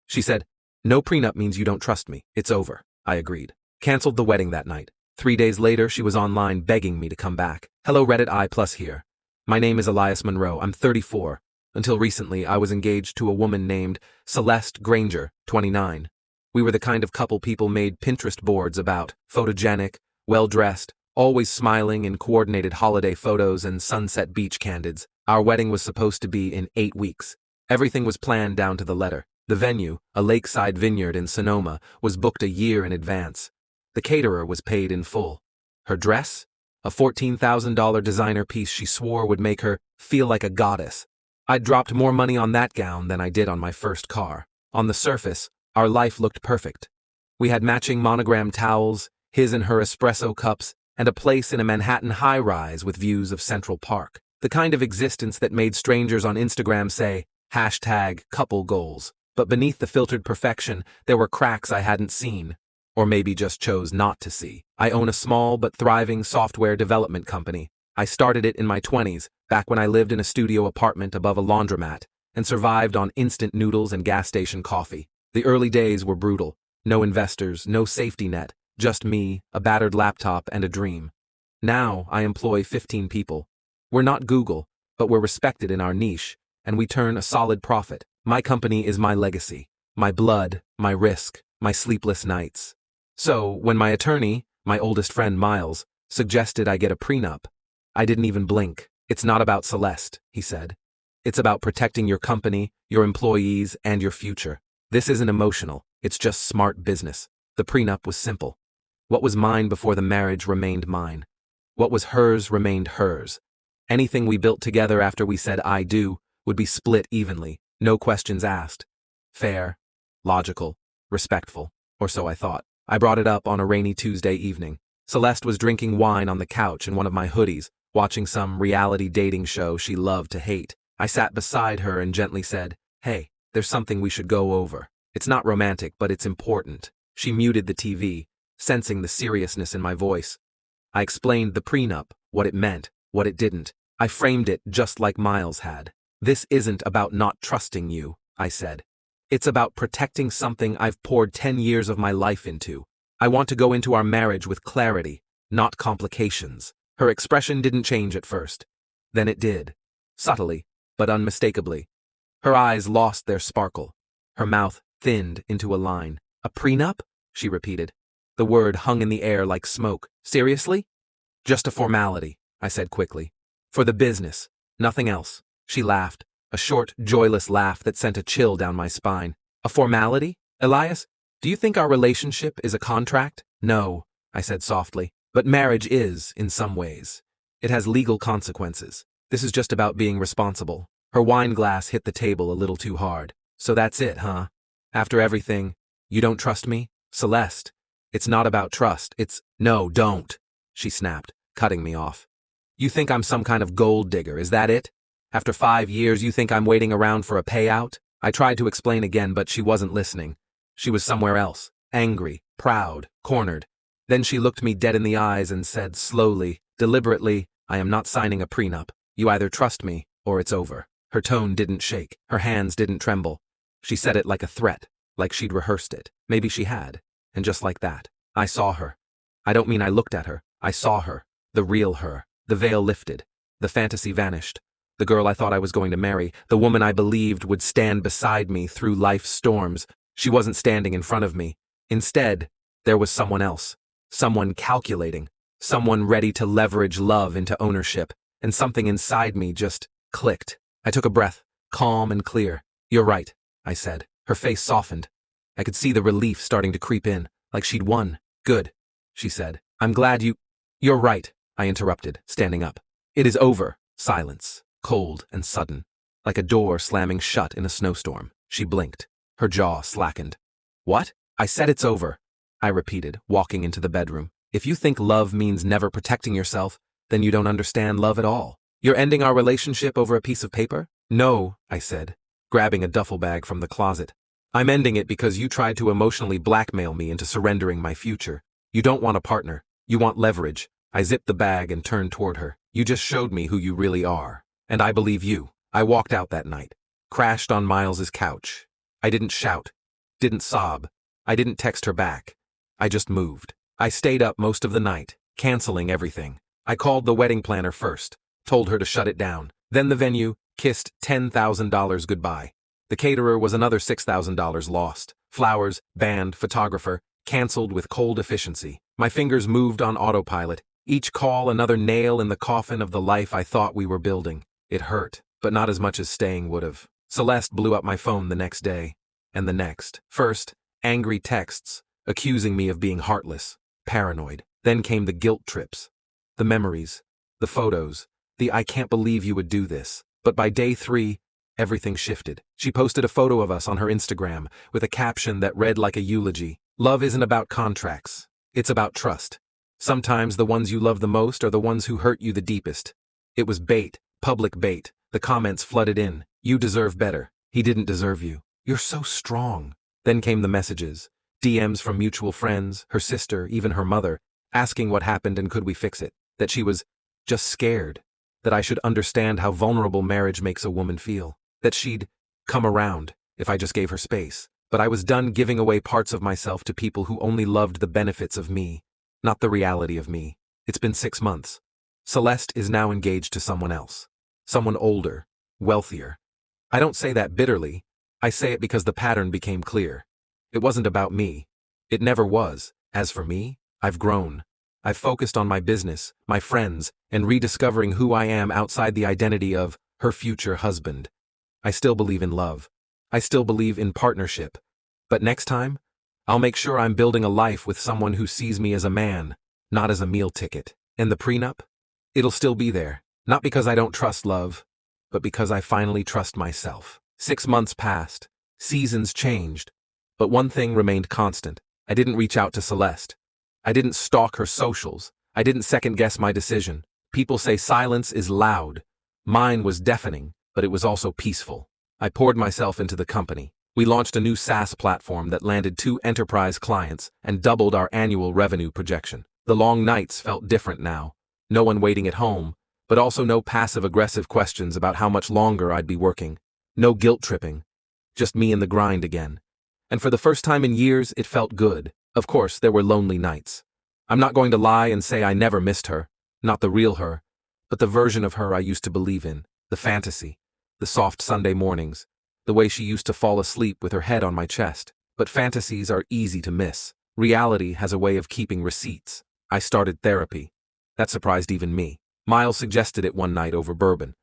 She said, "No prenup means you don't trust me. It's over." I agreed. Cancelled the wedding that night. 3 days later, she was online begging me to come back. "Hello Reddit I+ here. My name is Elias Monroe. I'm 34. Until recently, I was engaged to a woman named Celeste Granger, 29. We were the kind of couple people made Pinterest boards about, photogenic, well-dressed, always smiling in coordinated holiday photos and sunset beach candids. Our wedding was supposed to be in 8 weeks. Everything was planned down to the letter. The venue, a lakeside vineyard in Sonoma, was booked a year in advance. The caterer was paid in full. Her dress? A $14,000 designer piece she swore would make her feel like a goddess. I'd dropped more money on that gown than I did on my first car. On the surface, our life looked perfect. We had matching monogram towels, his and her espresso cups, and a place in a Manhattan high-rise with views of Central Park. The kind of existence that made strangers on Instagram say, #couple-goals. But beneath the filtered perfection, there were cracks I hadn't seen, or maybe just chose not to see. I own a small but thriving software development company. I started it in my 20s, back when I lived in a studio apartment above a laundromat, and survived on instant noodles and gas station coffee. The early days were brutal. No investors, no safety net, just me, a battered laptop, and a dream. Now I employ 15 people. We're not Google, but we're respected in our niche, and we turn a solid profit. My company is my legacy, my blood, my risk, my sleepless nights. So, when my attorney, my oldest friend Miles, suggested I get a prenup, I didn't even blink. "It's not about Celeste," he said. "It's about protecting your company, your employees, and your future. This isn't emotional, it's just smart business." The prenup was simple. What was mine before the marriage remained mine. What was hers remained hers. Anything we built together after we said "I do" would be split evenly, no questions asked. Fair, logical, respectful, or so I thought. I brought it up on a rainy Tuesday evening. Celeste was drinking wine on the couch in one of my hoodies, watching some reality dating show she loved to hate. I sat beside her and gently said, "Hey, there's something we should go over. It's not romantic, but it's important." She muted the TV, sensing the seriousness in my voice. I explained the prenup, what it meant, what it didn't. I framed it just like Miles had. "This isn't about not trusting you," I said. "It's about protecting something I've poured 10 years of my life into. I want to go into our marriage with clarity, not complications." Her expression didn't change at first. Then it did. Subtly, but unmistakably. Her eyes lost their sparkle. Her mouth thinned into a line. "A prenup?" she repeated. The word hung in the air like smoke. "Seriously?" "Just a formality," I said quickly. "For the business, nothing else." She laughed, a short, joyless laugh that sent a chill down my spine. "A formality? Elias, do you think our relationship is a contract?" "No," I said softly. "But marriage is, in some ways. It has legal consequences. This is just about being responsible." Her wine glass hit the table a little too hard. "So that's it, huh? After everything, you don't trust me? Celeste, it's not about trust, it's—" "No, don't," she snapped, cutting me off. "You think I'm some kind of gold digger, is that it? After 5 years, you think I'm waiting around for a payout?" I tried to explain again, but she wasn't listening. She was somewhere else, angry, proud, cornered. Then she looked me dead in the eyes and said slowly, deliberately, "I am not signing a prenup. You either trust me, or it's over." Her tone didn't shake. Her hands didn't tremble. She said it like a threat, like she'd rehearsed it. Maybe she had. And just like that, I saw her. I don't mean I looked at her. I saw her. The real her. The veil lifted. The fantasy vanished. The girl I thought I was going to marry, the woman I believed would stand beside me through life's storms, she wasn't standing in front of me. Instead, there was someone else. Someone calculating. Someone ready to leverage love into ownership. And something inside me just clicked. I took a breath, calm and clear. "You're right," I said. Her face softened. I could see the relief starting to creep in, like she'd won. "Good," she said. "I'm glad you—" "You're right," I interrupted, standing up. "It is over." Silence. Cold and sudden, like a door slamming shut in a snowstorm. She blinked. Her jaw slackened. "What?" "I said it's over," I repeated, walking into the bedroom. "If you think love means never protecting yourself, then you don't understand love at all. You're ending our relationship over a piece of paper?" "No," I said, grabbing a duffel bag from the closet. "I'm ending it because you tried to emotionally blackmail me into surrendering my future. You don't want a partner. You want leverage." I zipped the bag and turned toward her. "You just showed me who you really are. And I believe you." I walked out that night, crashed on Miles's couch. I didn't shout. didn't sob. I didn't text her back. I just moved. I stayed up most of the night, canceling everything. I called the wedding planner first, told her to shut it down. Then the venue, kissed $10,000 goodbye. The caterer was another $6,000 lost. Flowers, band, photographer, canceled with cold efficiency. My fingers moved on autopilot, each call another nail in the coffin of the life I thought we were building. It hurt, but not as much as staying would have. Celeste blew up my phone the next day, and the next. First, angry texts, accusing me of being heartless, paranoid. Then came the guilt trips, the memories, the photos, the "I can't believe you would do this." But by day 3, everything shifted. She posted a photo of us on her Instagram with a caption that read like a eulogy. Love isn't about contracts. It's about trust. Sometimes the ones you love the most are the ones who hurt you the deepest. It was bait, public bait. The comments flooded in. You deserve better. He didn't deserve you. You're so strong. Then came the messages. DMs from mutual friends, her sister, even her mother, asking what happened and could we fix it. That she was just scared. That I should understand how vulnerable marriage makes a woman feel. That she'd come around if I just gave her space. But I was done giving away parts of myself to people who only loved the benefits of me, not the reality of me. It's been 6 months. Celeste is now engaged to someone else. Someone older, wealthier. I don't say that bitterly. I say it because the pattern became clear. It wasn't about me. It never was. As for me, I've grown. I've focused on my business, my friends, and rediscovering who I am outside the identity of her future husband. I still believe in love. I still believe in partnership. But next time, I'll make sure I'm building a life with someone who sees me as a man, not as a meal ticket. And the prenup? It'll still be there. Not because I don't trust love, but because I finally trust myself. 6 months passed. Seasons changed. But one thing remained constant. I didn't reach out to Celeste. I didn't stalk her socials. I didn't second-guess my decision. People say silence is loud. Mine was deafening, but it was also peaceful. I poured myself into the company. We launched a new SaaS platform that landed 2 enterprise clients and doubled our annual revenue projection. The long nights felt different now. No one waiting at home, but also no passive-aggressive questions about how much longer I'd be working. No guilt-tripping. Just me and the grind again. And for the first time in years, it felt good. Of course, there were lonely nights. I'm not going to lie and say I never missed her. Not the real her, but the version of her I used to believe in. The fantasy. The soft Sunday mornings. The way she used to fall asleep with her head on my chest. But fantasies are easy to miss. Reality has a way of keeping receipts. I started therapy. That surprised even me. Miles suggested it one night over bourbon.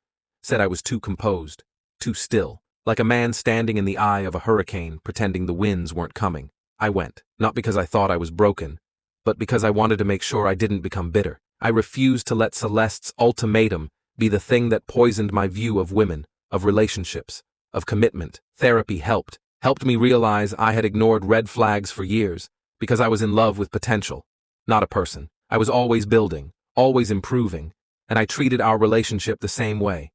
Said I was too composed, too still, like a man standing in the eye of a hurricane pretending the winds weren't coming. I went, not because I thought I was broken, but because I wanted to make sure I didn't become bitter. I refused to let Celeste's ultimatum be the thing that poisoned my view of women, of relationships, of commitment. Therapy helped me realize I had ignored red flags for years because I was in love with potential, not a person. I was always building, always improving, and I treated our relationship the same way.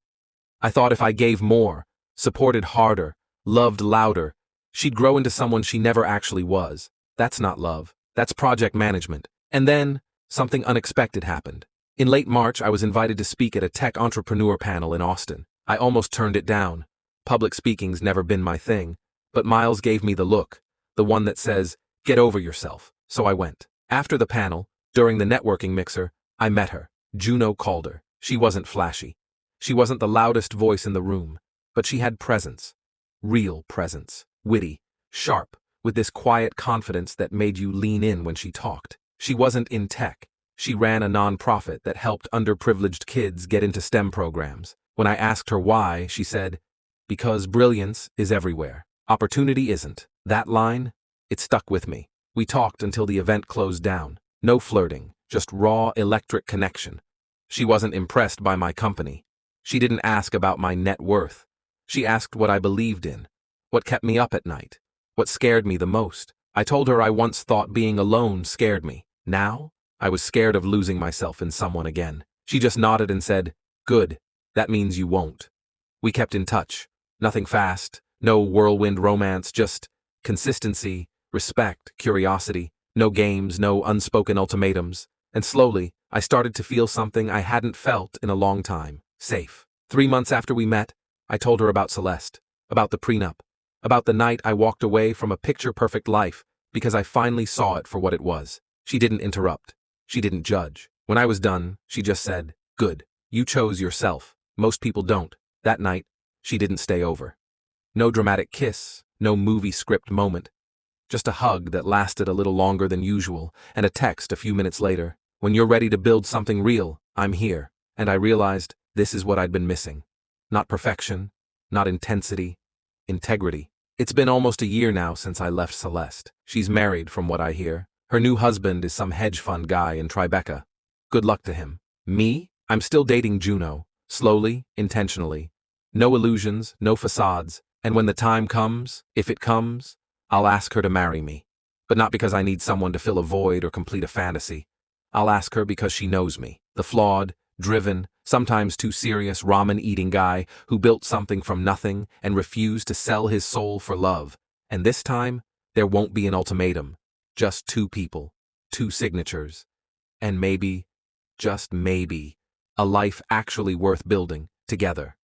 I thought if I gave more, supported harder, loved louder, she'd grow into someone she never actually was. That's not love. That's project management. And then, something unexpected happened. In late March, I was invited to speak at a tech entrepreneur panel in Austin. I almost turned it down. Public speaking's never been my thing, but Miles gave me the look, the one that says, get over yourself. So I went. After the panel, during the networking mixer, I met her. Juno called her. She wasn't flashy. She wasn't the loudest voice in the room, but she had presence. Real presence. Witty, sharp, with this quiet confidence that made you lean in when she talked. She wasn't in tech. She ran a nonprofit that helped underprivileged kids get into STEM programs. When I asked her why, she said, because brilliance is everywhere. Opportunity isn't. That line, it stuck with me. We talked until the event closed down. No flirting, just raw electric connection. She wasn't impressed by my company. She didn't ask about my net worth. She asked what I believed in, what kept me up at night, what scared me the most. I told her I once thought being alone scared me. Now, I was scared of losing myself in someone again. She just nodded and said, good, that means you won't. We kept in touch. Nothing fast, no whirlwind romance, just consistency, respect, curiosity, no games, no unspoken ultimatums. And slowly, I started to feel something I hadn't felt in a long time. Safe. 3 months after we met, I told her about Celeste, about the prenup, About the night I walked away from a picture-perfect life because I finally saw it for what it was. She didn't interrupt. She didn't judge. When I was done, she just said, "Good. You chose yourself. Most people don't." That night, she didn't stay over. No dramatic kiss, no movie script moment. Just a hug that lasted a little longer than usual, and a text a few minutes later. "When you're ready to build something real, I'm here." And I realized this is what I'd been missing. Not perfection, not intensity, integrity. It's been almost a year now since I left Celeste. She's married, from what I hear. Her new husband is some hedge fund guy in Tribeca. Good luck to him. Me? I'm still dating Juno, slowly, intentionally. No illusions, no facades, and when the time comes, if it comes, I'll ask her to marry me. But not because I need someone to fill a void or complete a fantasy. I'll ask her because she knows me, the flawed, driven, sometimes too serious ramen-eating guy who built something from nothing and refused to sell his soul for love. And this time, there won't be an ultimatum. Just two people, two signatures, and maybe, just maybe, a life actually worth building together.